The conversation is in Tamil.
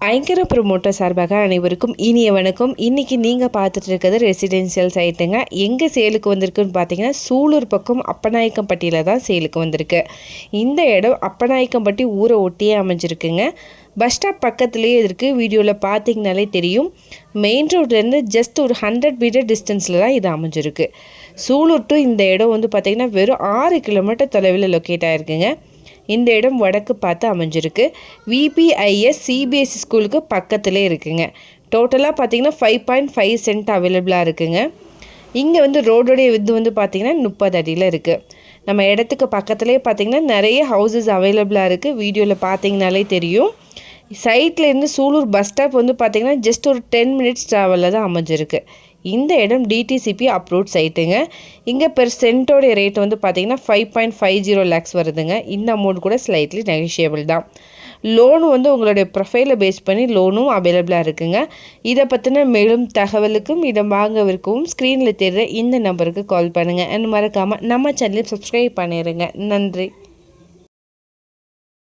ஐங்கர ப்ரொமோட்டர் சார்பாக அனைவருக்கும் இனிய வணக்கம். இன்றைக்கி நீங்கள் பார்த்துட்டு இருக்கிறது ரெசிடென்ஷியல் சைட்டுங்க. எங்கே சேலுக்கு வந்திருக்குன்னு பார்த்தீங்கன்னா சூலூர் பக்கம் அப்பநாயக்கம்பட்டியில் தான் சேலுக்கு வந்திருக்கு. இந்த இடம் அப்பநாயக்கம்பட்டி ஊரை ஒட்டியே அமைஞ்சிருக்குங்க. பஸ் ஸ்டாப் பக்கத்துலேயே இருக்குது. வீடியோவில் பார்த்தீங்கனாலே தெரியும். மெயின் ரோட்லேருந்து ஜஸ்ட் ஒரு 100 மீட்டர் டிஸ்டன்ஸில் தான் இது அமைஞ்சிருக்கு. சூலூர் டு இந்த இடம் வந்து பார்த்திங்கன்னா வெறும் 6 கிலோமீட்டர் தொலைவில் லொக்கேட் ஆகிருக்குங்க. இந்த இடம் வடக்கு பார்த்து அமைஞ்சிருக்கு. விபிஐஎஸ் சிபிஎஸ்சி ஸ்கூலுக்கு பக்கத்துலேயே இருக்குங்க. டோட்டலாக பார்த்திங்கன்னா 5.5 சென்ட் அவைலபிளாக இருக்குங்க. இங்கே வந்து ரோடோடைய வித்து வந்து பார்த்திங்கன்னா 30 அடியில் இருக்குது. நம்ம இடத்துக்கு பக்கத்துலேயே பார்த்திங்கன்னா நிறைய ஹவுசஸ் அவைலபிளாக இருக்குது. வீடியோவில் பார்த்தீங்கனாலே தெரியும். சைட்லேருந்து சூலூர் பஸ் ஸ்டாப் வந்து பார்த்திங்கன்னா ஜஸ்ட் ஒரு 10 மினிட்ஸ் ட்ராவலில் தான் அமைஞ்சிருக்கு. இந்த இடம் டிடிசிபி அப்ரூவ்ட் சைட்டுங்க. இங்கே பெர் சென்ட்டோடைய ரேட் வந்து பார்த்திங்கன்னா 5.50 lakhs வருதுங்க. இந்த அமௌண்ட் கூட ஸ்லைட்லி நெகோஷியபிள் தான். லோனு வந்து உங்களுடைய ப்ரொஃபைலை பேஸ் பண்ணி லோனும் அவைலபிளாக இருக்குங்க. இதை பற்றின மேலும் தகவலுக்கும் இடம் வாங்கவிருக்கவும் ஸ்க்ரீனில் தெரிகிற இந்த நம்பருக்கு கால் பண்ணுங்கள். அண்ட் மறக்காமல் நம்ம சேனலை சப்ஸ்கிரைப் பண்ணிடுங்க. நன்றி.